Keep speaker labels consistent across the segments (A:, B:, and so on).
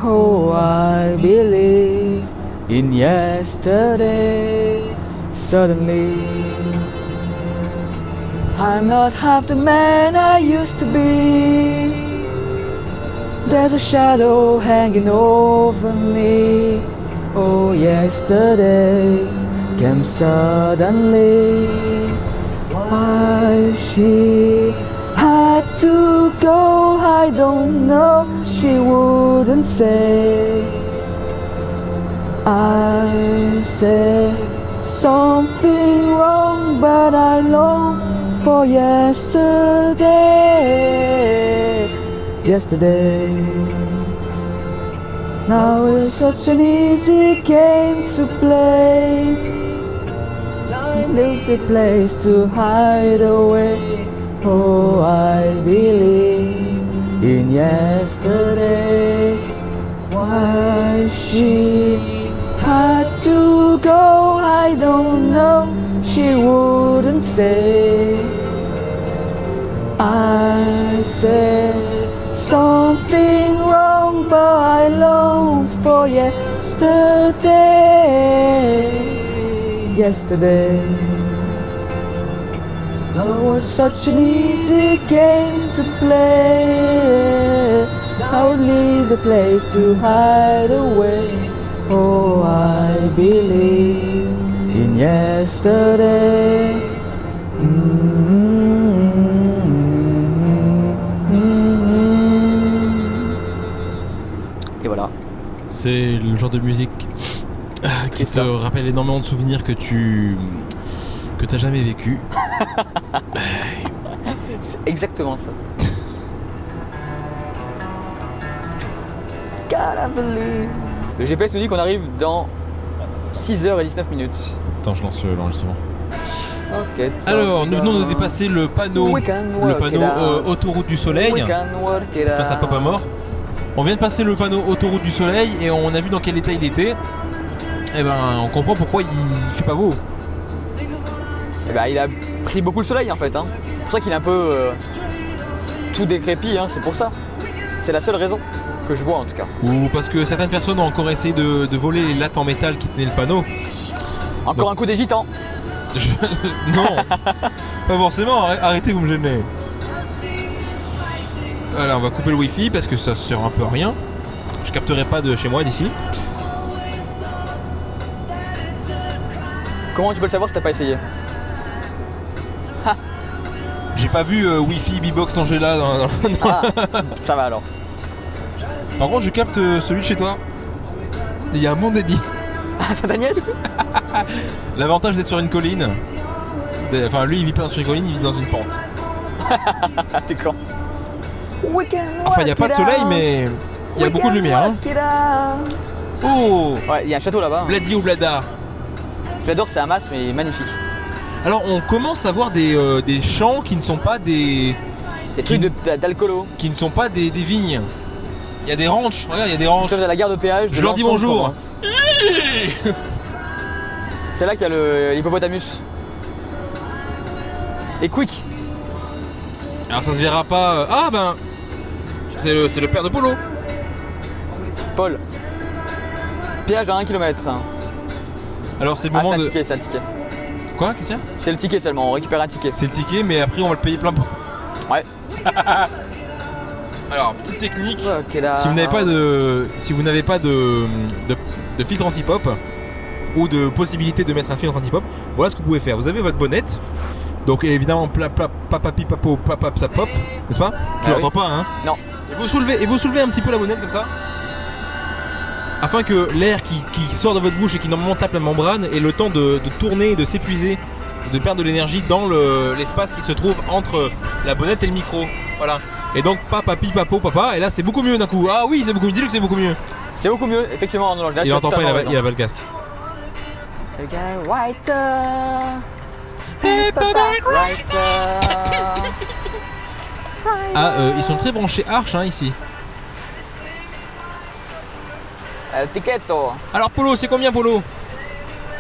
A: Oh, I believe in yesterday. Suddenly, I'm not half the man I used to be. There's a shadow hanging over me. Oh, yesterday came suddenly. Why she had to go, I don't know. She wouldn't say. I said something wrong, but I long for yesterday. Yesterday. Now it's such an easy game to play. An easy place to hide away. Oh, I believe in yesterday. Why she had to go, I don't know. She wouldn't say. I said something wrong, but I long for yesterday. Yesterday. Oh, it's such an easy game to play. I would leave the place to hide away. Oh, I believe in yesterday. Et voilà.
B: C'est le genre de musique qui te rappelle énormément de souvenirs que t'as jamais vécu.
A: C'est exactement ça. Le GPS nous dit qu'on arrive dans 6h19 minutes.
B: Attends, je lance l'enregistrement.
A: Ok.
B: Alors, nous venons de dépasser le panneau autoroute du soleil. Putain, ça pop à mort. On vient de passer le panneau autoroute du soleil et on a vu dans quel état il était. Et ben, on comprend pourquoi il fait pas beau.
A: Et ben, il a pris beaucoup le soleil en fait. Hein. C'est pour ça qu'il est un peu tout décrépit. Hein. C'est pour ça. C'est la seule raison que je vois en tout cas.
B: Ou parce que certaines personnes ont encore essayé de voler les lattes en métal qui tenaient le panneau.
A: Encore un coup des gitans.
B: Non, pas forcément, arrêtez, vous me gênez. Voilà, on va couper le wifi parce que ça sert un peu à rien. Je capterai pas de chez moi d'ici.
A: Comment tu peux le savoir si t'as pas essayé?
B: J'ai pas vu wifi Bbox Langella dans
A: Ah, ça va alors.
B: Par contre, je capte celui de chez toi. Il y a un bon débit.
A: Ah, c'est ta nièce?
B: L'avantage d'être sur une colline. Enfin, lui, il vit pas sur une colline, il vit dans une pente.
A: T'es con.
B: Enfin, il n'y a pas de soleil, mais il y a beaucoup de lumière. Hein. Oh!
A: Ouais, il y a un château là-bas. Hein.
B: Bladi ou Blada.
A: J'adore, c'est un mas, mais magnifique.
B: Alors, on commence à voir des champs qui ne sont pas des
A: trucs d'alcoolo.
B: Qui ne sont pas des vignes. Il y a des ranchs, regarde, il y a des ranchs.
A: Nous sommes à la gare de péage.
B: Je leur dis bonjour.
A: C'est là qu'il y a l'hippopotamus. Et Quick.
B: Alors ça se verra pas. Ah ben, c'est le père de Polo.
A: Paul. Péage à 1 km.
B: Alors c'est le moment de...
A: c'est un ticket.
B: Quoi, Christian?
A: C'est le ticket seulement, on récupère un ticket.
B: C'est le ticket, mais après on va le payer plein pot.
A: Ouais.
B: Alors, petite technique,
A: okay,
B: si vous n'avez pas de filtre anti-pop ou de possibilité de mettre un filtre anti-pop, voilà ce que vous pouvez faire. Vous avez votre bonnette, donc évidemment papapi papo papap ça pop, n'est-ce pas? Tu l'entends pas, hein?
A: Non.
B: Et vous soulevez un petit peu la bonnette comme ça, afin que l'air qui sort de votre bouche et qui normalement tape la membrane ait le temps de tourner, de s'épuiser, de perdre de l'énergie dans l'espace qui se trouve entre la bonnette et le micro. Voilà. Et donc papapi papo papa, et là c'est beaucoup mieux d'un coup. Ah oui, c'est beaucoup mieux, dis-le que c'est beaucoup mieux.
A: C'est beaucoup mieux, effectivement. Non,
B: il entend pas, il a pas le casque.
A: Le gars writer, paperback writer.
B: Ah, ils sont très branchés Arch hein, ici.
A: El tichetto.
B: Alors Polo, c'est combien Polo?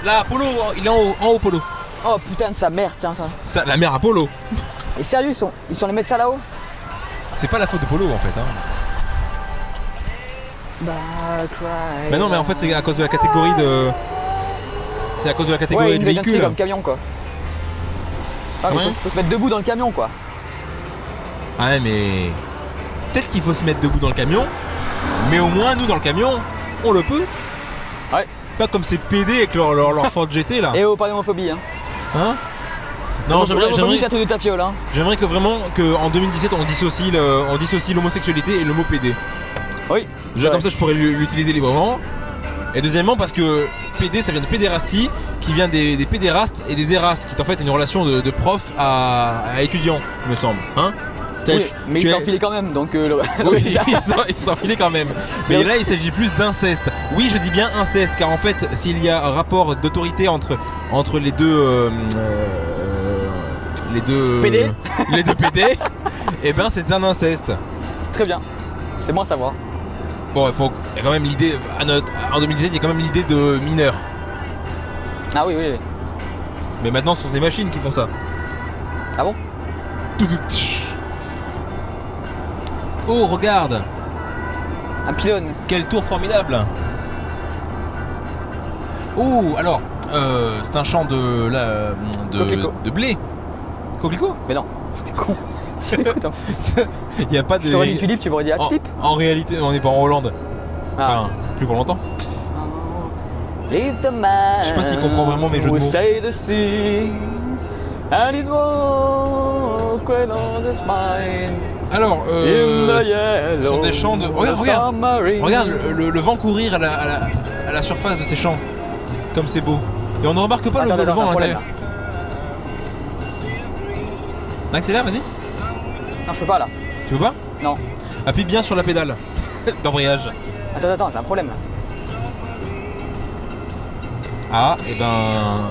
B: Là, Polo, il est en haut Polo.
A: Oh putain de sa mère, tiens ça.
B: La mère à Polo.
A: Et sérieux, ils sont les mettre ça là-haut?
B: C'est pas la faute de Polo en fait. Hein. Mais non, mais en fait, c'est à cause de la catégorie de. C'est à cause de la catégorie
C: ouais,
B: du
C: il est
B: véhicule.
C: comme camion quoi. Ah, mais
B: Ouais.
C: faut se mettre debout dans le camion quoi.
B: Ah ouais, mais. Peut-être qu'il faut se mettre debout dans le camion, mais au moins, nous, dans le camion, on le peut.
C: Ouais.
B: Pas comme ces PD avec leur Ford GT là.
C: Et oh, pas d'homophobie hein.
B: Hein? Non,
C: L'homophobie, c'est un truc de ta fiole hein.
B: j'aimerais que vraiment qu'en 2017 on dissocie l'homosexualité et le mot PD.
C: Oui.
B: Déjà comme ça je pourrais l'utiliser librement. Et deuxièmement parce que PD ça vient de pédérastie qui vient des pédérastes et des érastes qui est en fait une relation de prof à étudiant il me semble. Hein?
C: Oui, mais
B: Tu
C: il
B: es-
C: s'enfilait quand même donc le...
B: Oui, il s'enfilait quand même. Mais là, il s'agit plus d'inceste. Oui, je dis bien inceste, car en fait, s'il y a un rapport d'autorité entre les deux,
C: PD.
B: les deux PD, et ben c'est un inceste.
C: Très bien. C'est bon à savoir.
B: Bon, il y a quand même l'idée en 2017, il y a quand même l'idée de mineur.
C: Ah oui, oui, oui.
B: Mais maintenant, ce sont des machines qui font ça.
C: Ah bon?
B: Oh, regarde,
C: Un pylône.
B: quel tour formidable. Oh, alors, c'est un champ
C: Coquelicot.
B: de blé. Coquelicot.
C: Mais non. T'es con. Attends.
B: Il n'y a pas de.
C: Je t'aurais dit tulipe, tu m'aurais dit ah, slip.
B: En réalité, on n'est pas en Hollande. Enfin, plus pour longtemps.
C: Leave the man.
B: Je sais pas s'il comprend vraiment mes jeux de mots.
C: Say the sea, and it walk along the spine.
B: Alors,
C: In the
B: ce sont des champs de. Regarde le vent courir à la surface de ces champs. Comme c'est beau. Et on ne remarque pas le vent à l'intérieur. Accélère, vas-y.
C: Non, je peux pas là.
B: Tu veux pas?
C: Non.
B: Appuie bien sur la pédale d'embrayage.
C: Attends, j'ai un problème là.
B: Ah, et ben.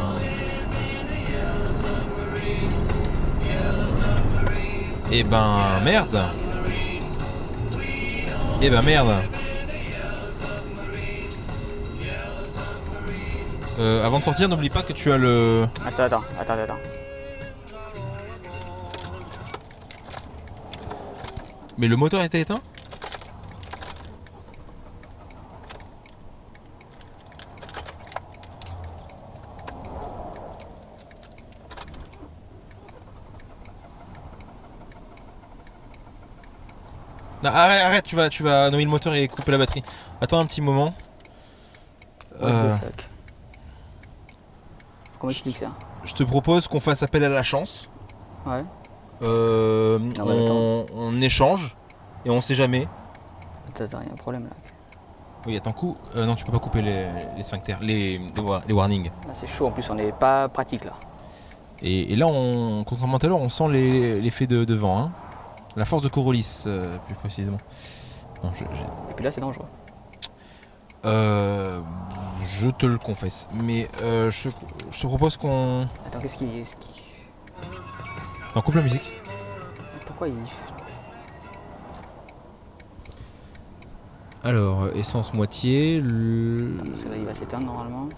B: Eh ben merde. Eh ben merde. Avant de sortir, n'oublie pas que tu as le.
C: Attends.
B: Mais le moteur était éteint? Non, arrête, tu vas nommer le moteur et couper la batterie. Attends un petit moment.
C: What the fuck. Comment explique ça?
B: Je te propose qu'on fasse appel à la chance.
C: Ouais.
B: On échange et on sait jamais.
C: Attends, il y a un problème là.
B: Oui, attends, non, tu peux pas couper les sphincters, les warnings.
C: Là, c'est chaud en plus, on n'est pas pratique là.
B: Et là, contrairement à tout à l'heure, on sent l'effet de vent. Hein. La force de Coriolis, plus précisément. Non,
C: Et puis là, c'est dangereux.
B: je te le confesse. Mais je te propose qu'on.
C: Attends, qu'est-ce qui.
B: Attends, coupe la musique.
C: Pourquoi il.
B: Alors, essence moitié.
C: Parce que là, il va s'éteindre normalement.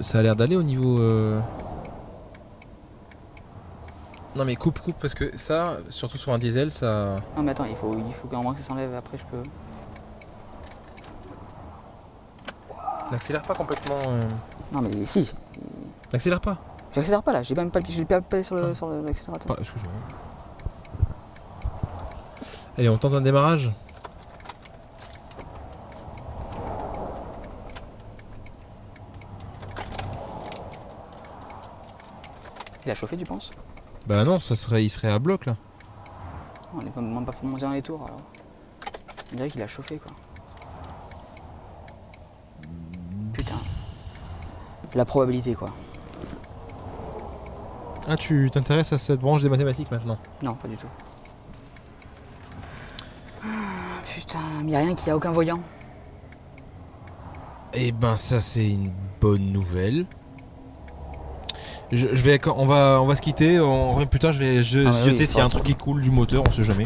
B: Ça a l'air d'aller au niveau. Non mais coupe parce que ça, surtout sur un diesel, ça.
C: Non, mais attends, il faut qu'au moins que ça s'enlève, après je peux.
B: N'accélère pas complètement.
C: Non, mais si.
B: N'accélère pas.
C: J'accélère pas là, j'ai même pas appuyé sur l'accélérateur.
B: Excuse-moi. Allez, on tente un démarrage.
C: Il a chauffé, tu penses?
B: Bah non, il serait à bloc là.
C: On n'est même pas monté dans les tours alors. On dirait qu'il a chauffé quoi. Putain. La probabilité quoi.
B: Ah, tu t'intéresses à cette branche des mathématiques maintenant?
C: Non, pas du tout. Putain, mais y'a rien qui a aucun voyant.
B: Eh ben ça c'est une bonne nouvelle. On va se quitter, on revient plus tard, je vais zioter s'il y a un truc qui coule du moteur, on sait jamais.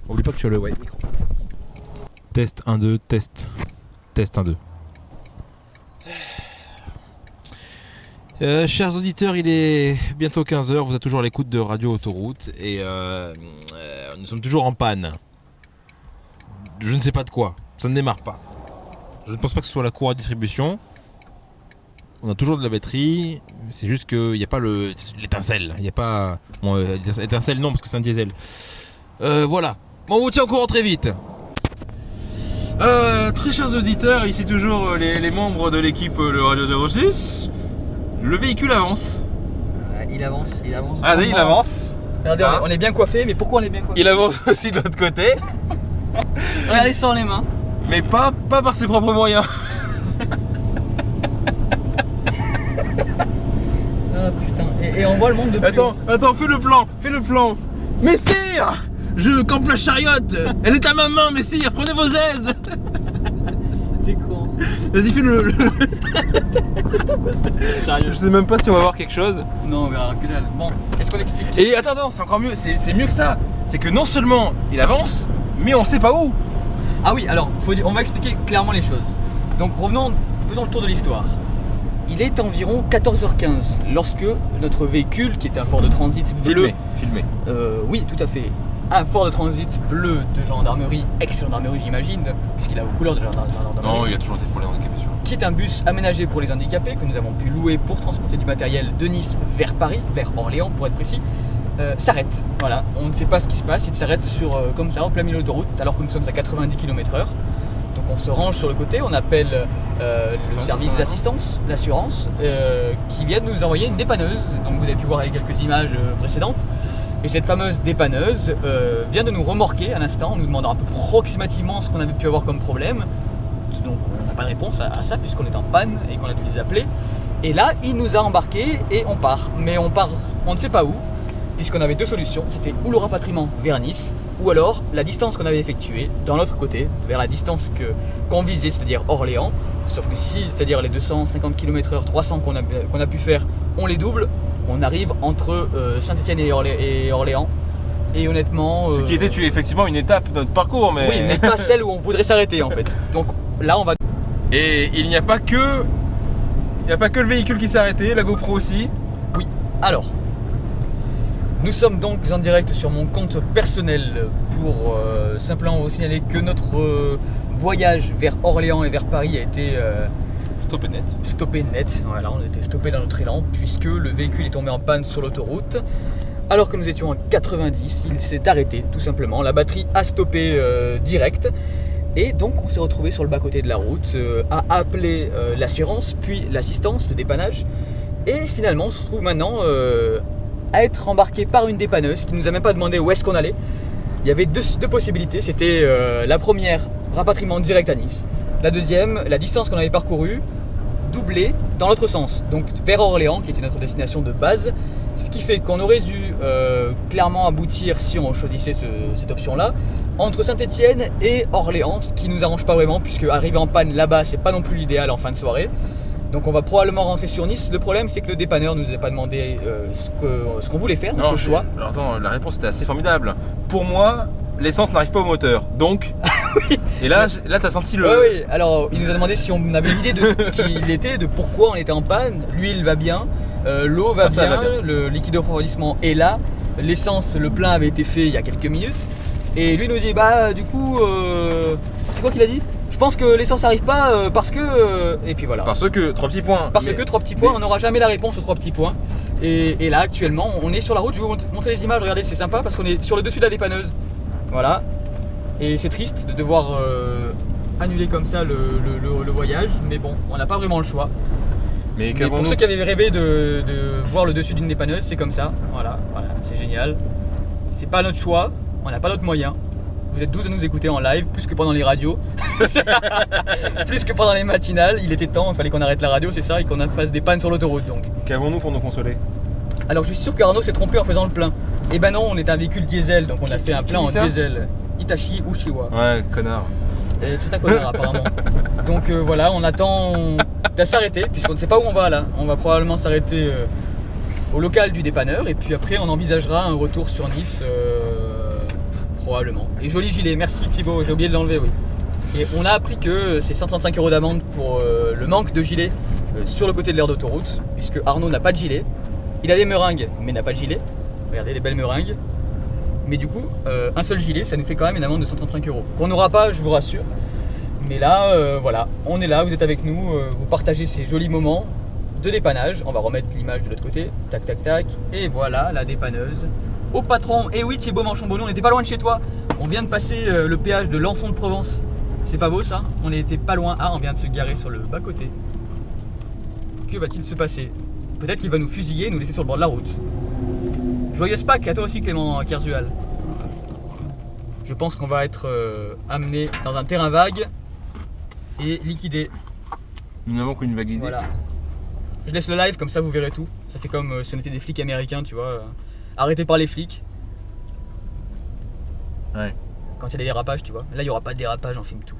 B: Oublie pas que tu as le white micro. Test 1 2 test 1 2. Chers auditeurs, il est bientôt 15h, vous êtes toujours à l'écoute de Radio Autoroute et nous sommes toujours en panne. je ne sais pas de quoi. Ça ne démarre pas. Je ne pense pas que ce soit la courroie de distribution. On a toujours de la batterie, c'est juste qu'il n'y a pas l'étincelle. Il n'y a pas. Bon, étincelle non, parce que c'est un diesel. Voilà. Bon, on vous tient au courant très vite. Très chers auditeurs, ici toujours les membres de l'équipe Le Radio 06. Le véhicule avance.
A: Il avance.
B: Ah, il avance.
A: Regardez,
B: Ah.
A: on est bien coiffé, mais pourquoi on est bien coiffé?
B: Il avance aussi de l'autre côté,
A: Regardez sans les mains.
B: mais pas par ses propres moyens.
A: Ah putain, et on voit le monde de plus.
B: Attends, fais le plan. Messire, je campe la chariote. Elle est à ma main, messire, prenez vos aises.
A: T'es con.
B: Vas-y, fais le...
A: Sérieux.
B: Je sais même pas si on va voir quelque chose.
A: Non, on verra que dalle. Bon, est-ce qu'on explique?
B: Et attends, c'est encore mieux, c'est mieux que ça. C'est que non seulement il avance, mais on sait pas où.
A: Ah oui, alors, on va expliquer clairement les choses. Donc faisons le tour de l'histoire. Il est environ 14h15 lorsque notre véhicule, qui est un Ford de transit bleu,
B: Filmé.
A: oui, tout à fait, un Ford de transit bleu de gendarmerie, ex-gendarmerie j'imagine, puisqu'il a aux couleurs de gendarmerie.
B: Non, il a toujours été pour les handicapés, sûr.
A: Qui est un bus aménagé pour les handicapés que nous avons pu louer pour transporter du matériel de Nice vers Paris, vers Orléans pour être précis, s'arrête. Voilà, on ne sait pas ce qui se passe, il s'arrête comme ça, en plein milieu de l'autoroute, alors que nous sommes à 90 km/h. Donc on se range sur le côté, on appelle le service d'assistance, l'assurance, qui vient de nous envoyer une dépanneuse. Donc vous avez pu voir avec quelques images précédentes. Et cette fameuse dépanneuse vient de nous remorquer à l'instant en nous demandant un peu approximativement ce qu'on avait pu avoir comme problème. Donc on n'a pas de réponse à ça puisqu'on est en panne et qu'on a dû les appeler. Et là, il nous a embarqués et on part. Mais on part, on ne sait pas où, puisqu'on avait deux solutions. C'était ou le rapatriement vers Nice, ou alors la distance qu'on avait effectuée dans l'autre côté, vers la distance qu'on visait, c'est-à-dire Orléans. Sauf que si, c'est-à-dire les 250 km/h, 300 qu'on a pu faire, on les double, on arrive entre Saint-Étienne et Orléans. Et honnêtement...
B: Ce qui était effectivement une étape de notre parcours, mais...
A: Oui, mais pas celle où on voudrait s'arrêter en fait. Donc là, on va...
B: Et il n'y a pas que... Il n'y a pas que le véhicule qui s'est arrêté, la GoPro aussi.
A: Oui, alors... Nous sommes donc en direct sur mon compte personnel pour simplement vous signaler que notre voyage vers Orléans et vers Paris a été
B: Stoppé net.
A: stoppé net. Voilà, on était stoppé dans notre élan puisque le véhicule est tombé en panne sur l'autoroute. Alors que nous étions à 90, il s'est arrêté tout simplement. La batterie a stoppé direct. Et donc on s'est retrouvé sur le bas-côté de la route à appeler l'assurance, puis l'assistance, le dépannage. Et finalement on se retrouve maintenant... à être embarqué par une dépanneuse qui nous a même pas demandé où est-ce qu'on allait. Il y avait deux possibilités, c'était la première, rapatriement direct à Nice. La deuxième, la distance qu'on avait parcourue, doublée dans l'autre sens, donc vers Orléans qui était notre destination de base. Ce qui fait qu'on aurait dû clairement aboutir, si on choisissait cette option-là, entre Saint-Étienne et Orléans, ce qui nous arrange pas vraiment puisque arriver en panne là-bas c'est pas non plus l'idéal en fin de soirée. Donc on va probablement rentrer sur Nice. Le problème c'est que le dépanneur nous a pas demandé ce qu'on voulait faire, notre choix.
B: Alors attends, la réponse était assez formidable. Pour moi, l'essence n'arrive pas au moteur. Donc...
A: Oui.
B: Et là t'as senti le...
A: Oui, alors il nous a demandé si on avait l'idée de ce qu'il était, de pourquoi on était en panne. L'huile va bien, l'eau va,
B: ça
A: bien,
B: va bien,
A: le liquide de refroidissement est là. L'essence, le plein avait été fait il y a quelques minutes. Et lui nous dit, bah du coup, c'est quoi qu'il a dit? Je pense que l'essence n'arrive pas parce que... et puis voilà.
B: Parce que, 3 petits points.
A: Parce que 3 petits points, on n'aura jamais la réponse aux 3 petits points. Et là actuellement, on est sur la route, je vais vous montrer les images, regardez, c'est sympa parce qu'on est sur le dessus de la dépanneuse. Voilà. Et c'est triste de devoir annuler comme ça le voyage, mais bon, on n'a pas vraiment le choix.
B: Mais
A: pour ceux qui avaient rêvé de voir le dessus d'une dépanneuse, c'est comme ça. Voilà, c'est génial. C'est pas notre choix, on n'a pas d'autres moyens. Vous êtes 12 à nous écouter en live, plus que pendant les radios, plus que pendant les matinales. Il était temps, il fallait qu'on arrête la radio, c'est ça, et qu'on fasse des pannes sur l'autoroute donc.
B: Qu'avons-nous pour nous consoler?
A: Alors je suis sûr qu'Arnaud s'est trompé en faisant le plein. Eh ben non, on est un véhicule diesel, donc on a fait un plein en diesel. Itachi Uchiwa.
B: Ouais, connard.
A: C'est un connard apparemment. Donc voilà, on attend de s'arrêter, puisqu'on ne sait pas où on va là. On va probablement s'arrêter au local du dépanneur, et puis après on envisagera un retour sur Nice. Probablement. Et joli gilet, merci Thibaut, j'ai oublié de l'enlever, oui. Et on a appris que c'est 135 € d'amende pour le manque de gilet sur le côté de l'aire d'autoroute, puisque Arnaud n'a pas de gilet. Il a des meringues, mais n'a pas de gilet. Regardez les belles meringues.
C: Mais du coup, un seul gilet, ça nous fait quand même une amende de 135 €. Qu'on n'aura pas, je vous rassure. Mais là, voilà, on est là, vous êtes avec nous, vous partagez ces jolis moments de dépannage. On va remettre l'image de l'autre côté. Tac, tac, tac. Et voilà, la dépanneuse. Au patron, et oui, Thibaut Manchon-Bonneau, on n'était pas loin de chez toi. On vient de passer le péage de Lançon de Provence. C'est pas beau ça? On n'était pas loin. Ah, on vient de se garer sur le bas-côté. Que va-t-il se passer? Peut-être qu'il va nous fusiller et nous laisser sur le bord de la route. Joyeuse Pâques à toi aussi, Clément Kerzual. Je pense qu'on va être amené dans un terrain vague et liquidé.
B: Nous n'avons qu'une vague idée.
C: Voilà. Je laisse le live, comme ça vous verrez tout. Ça fait comme si on était des flics américains, tu vois. Arrêtés par les flics.
B: Ouais.
C: Quand il y a des dérapages, tu vois. Là, il n'y aura pas de dérapage, on filme tout.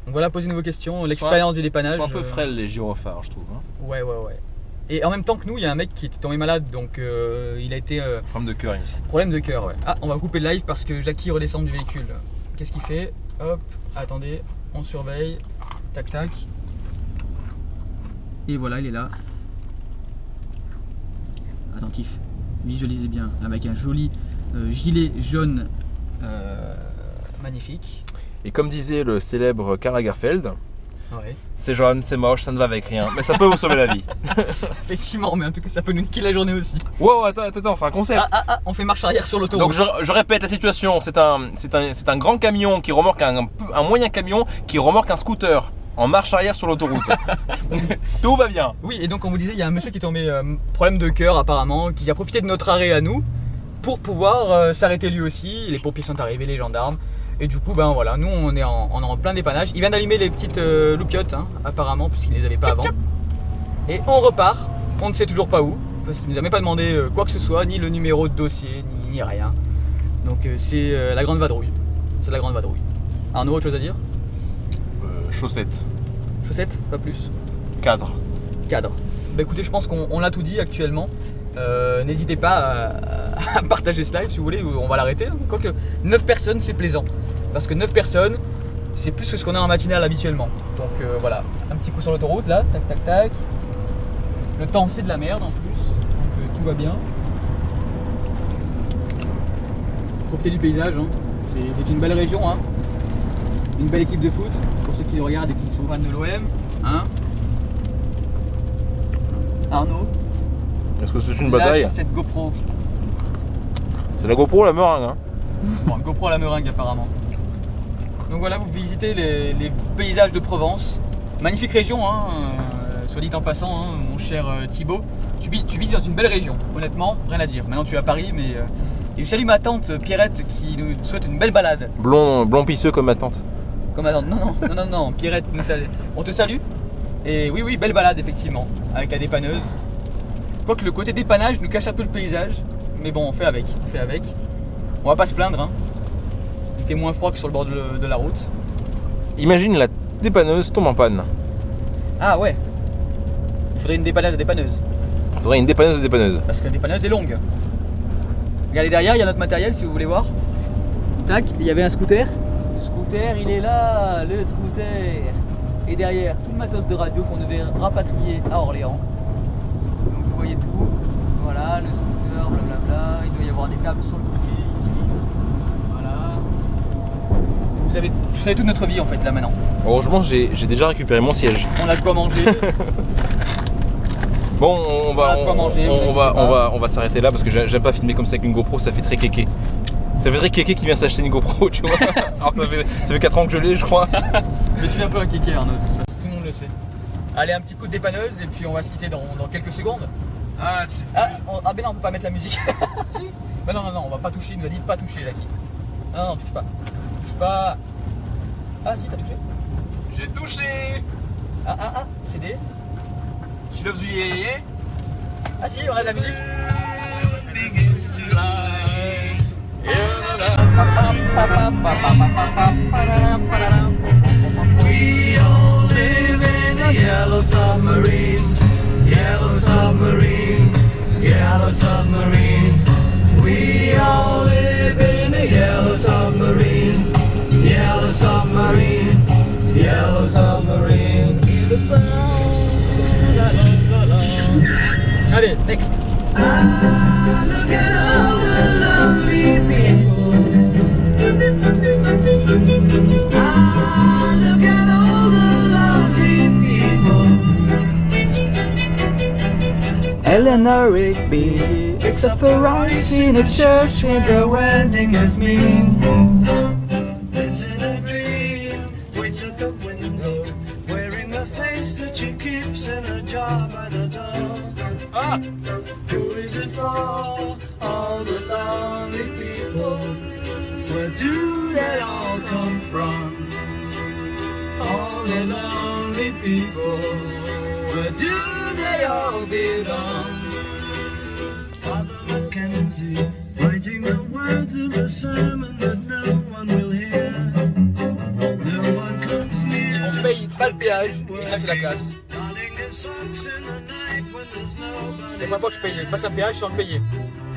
C: Donc voilà, posez-nous vos questions. L'expérience du dépannage.
B: Ils sont un peu frêles les gyrophares, je trouve. Hein.
C: Ouais. Et en même temps que nous, il y a un mec qui était tombé malade, donc il a été.
B: Problème de cœur, il me semble.
C: Problème de cœur, ouais. Ah, on va couper le live parce que Jackie redescend du véhicule. Qu'est-ce qu'il fait? Hop, attendez, on surveille. Tac, tac. Et voilà, il est là. Attentif, visualisez bien, avec un joli gilet jaune magnifique.
B: Et comme disait le célèbre Karl Lagerfeld,
C: Ouais.
B: c'est jaune, c'est moche, ça ne va avec rien, mais ça peut vous sauver la vie.
C: Effectivement, mais en tout cas, ça peut nous niquer la journée aussi.
B: Wow, attends, c'est un concept.
C: On fait marche arrière sur l'autoroute.
B: Donc je répète la situation, c'est un grand camion qui remorque un moyen camion qui remorque un scooter en marche arrière sur l'autoroute. Tout va bien.
C: Oui, et donc on vous disait, il y a un monsieur qui est tombé problème de cœur apparemment, qui a profité de notre arrêt à nous pour pouvoir s'arrêter lui aussi. Les pompiers sont arrivés, les gendarmes. Et du coup, ben voilà, nous on est en plein dépannage. Il vient d'allumer les petites loupiottes, hein, apparemment, puisqu'il ne les avait pas avant. Et on repart, on ne sait toujours pas où, parce qu'il ne nous a même pas demandé quoi que ce soit, ni le numéro de dossier, ni rien. Donc c'est la grande vadrouille. C'est la grande vadrouille. Arnaud, autre chose à dire?
B: Chaussettes.
C: Chaussettes, pas plus.
B: Cadre.
C: Cadre. Bah écoutez, je pense qu'on l'a tout dit actuellement. N'hésitez pas à partager ce live si vous voulez, on va l'arrêter. Quoique 9 personnes, c'est plaisant. Parce que 9 personnes, c'est plus que ce qu'on a en matinale habituellement. Donc voilà, un petit coup sur l'autoroute là, tac tac tac. Le temps c'est de la merde en plus, donc tout va bien. Profitez du paysage, hein. C'est une belle région, hein. Une belle équipe de foot, pour ceux qui nous regardent et qui sont fans de l'OM. Hein. Arnaud,
B: Est-ce que c'est une bataille?
C: lâche cette GoPro.
B: C'est la GoPro, la meringue. Hein.
C: Bon, GoPro à la meringue apparemment. Donc voilà, vous visitez les paysages de Provence. Magnifique région, hein, soit dit en passant, hein, mon cher Thibaut. Tu vis dans une belle région, honnêtement, rien à dire. Maintenant tu es à Paris, mais... Et je salue ma tante Pierrette qui nous souhaite une belle balade.
B: Blond pisseux comme ma tante.
C: Comme ma tante, non, Pierrette, on te salue. Et oui, belle balade effectivement, avec la dépanneuse. Quoique le côté dépannage nous cache un peu le paysage. Mais bon, on fait avec. On va pas se plaindre, hein. Il fait moins froid que sur le bord de la route.
B: Imagine la dépanneuse tombe en panne.
C: Ah ouais. Il faudrait une dépanneuse de dépanneuse.
B: Il faudrait une dépanneuse de dépanneuse.
C: Parce que la dépanneuse est longue. Regardez derrière, il y a notre matériel si vous voulez voir. Tac, il y avait un scooter. Le scooter, il est là, le scooter. Et derrière, tout le matos de radio qu'on devait rapatrier à Orléans. Donc vous voyez tout. Voilà, le scooter, blablabla. Il doit y avoir des tables sur le côté ici. Voilà. Vous savez toute notre vie en fait là maintenant.
B: Heureusement, j'ai déjà récupéré mon siège.
C: On a de quoi manger.
B: Bon, on va s'arrêter là parce que j'aime pas filmer comme ça avec une GoPro, ça fait très kéké. Ça fait très kéké qui vient s'acheter une GoPro, tu vois. Alors que ça fait 4 ans que je l'ai, je crois.
C: Mais tu fais un peu un kéké, Arnaud, tout le monde le sait. Allez, un petit coup de dépanneuse et puis on va se quitter dans quelques secondes. Ben non, on peut pas mettre la musique. Si. Ben non, on va pas toucher, il nous a dit de pas toucher, Jackie. Non, touche pas. Touche pas. Ah si, t'as touché.
B: J'ai touché.
C: CD.
B: Je love you, yeah.
C: Ah si, on a de la musique.
D: We all live in a yellow submarine, yellow submarine, yellow submarine. We all live in a yellow submarine, yellow submarine, yellow submarine.
C: Allez, next.
D: Look at all the lovely Ah, look at all the lovely people.
A: Eleanor Rigby, except for us in a church in the wedding as me.
D: It's in a dream, waits at the window, wearing the face that she keeps in a jar by the door.
B: Ah,
D: Who is it for? All the lonely people. Where do they all come from? All the lonely people. Where do they all belong? Father Mackenzie, writing the words of a sermon that no one will hear. No one comes near.
C: On paye pas le péage, et ça c'est la classe.
D: Darning his socks in the night when there's nobody.
C: C'est la première fois que je paye, passe un péage sans le payer.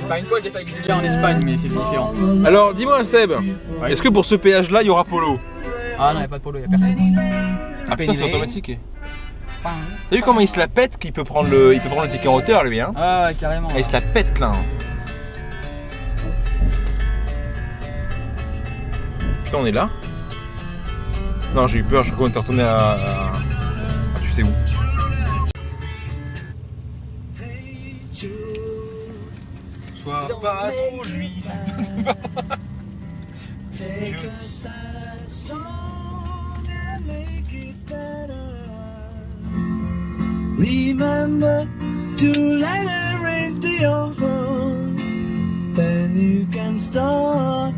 C: Enfin une fois j'ai fait avec Julien en Espagne, mais c'est différent.
B: alors dis-moi Seb, est-ce que pour ce péage là il y aura Polo?
C: Ah non, y'a pas de polo, y'a personne.
B: Ah putain, c'est automatique.
C: Pam.
B: T'as vu comment il se la pète qu'il peut prendre le ticket en hauteur lui hein?
C: Ah ouais, carrément.
B: Ah, il se la pète là. Putain, on est là? Non, j'ai eu peur, je crois qu'on était retourné à tu sais où. Sois pas trop juif.
D: Take a sad song and make it better. Remember to let her into your heart. Then you can start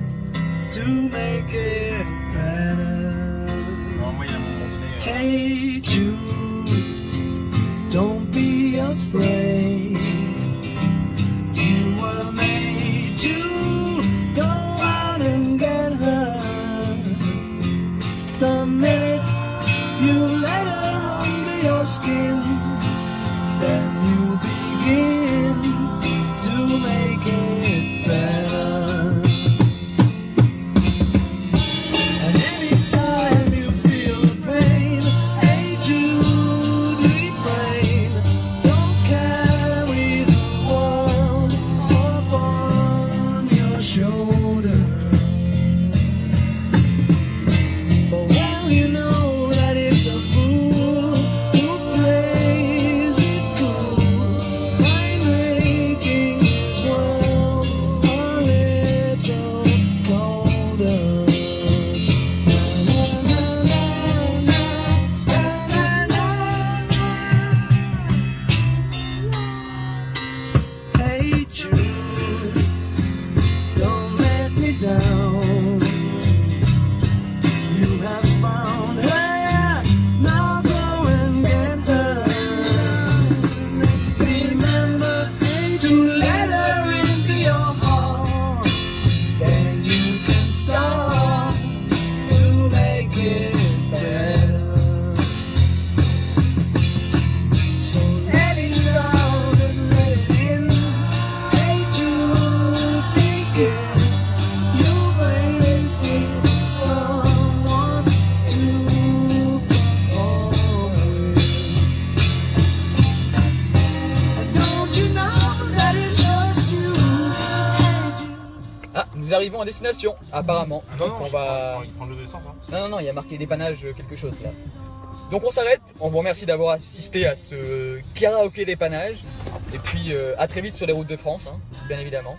D: to make it better.
B: Non, moi il y a un moment donné.
D: Hey Jude, don't be afraid. You were made to go out and get her. The minute you let her under your skin, then you begin to make it better. And anytime you feel the pain, hey Jude, refrain. Don't carry the world upon your shoulder. For well you know that it's a fool who plays it cool by making his world a little colder. Hey Jude, don't let me down. You have found her, now go and get her. Remember to let her into your heart. Then you can start to make it better. So let it out and let it in. Hey Jude, begin. You waiting for someone to perform it. And don't you know that it's just you? Hey Jude.
C: Ah, nous arrivons à destination, apparemment.
B: Non,
C: Donc
B: non,
C: on va...
B: il prend le jeu de l'essence. Hein.
C: Non, non, non, il y a marqué dépannage quelque chose là. Donc on s'arrête, on vous remercie d'avoir assisté à ce karaoké dépannage. Et puis à très vite sur les routes de France, hein, bien évidemment.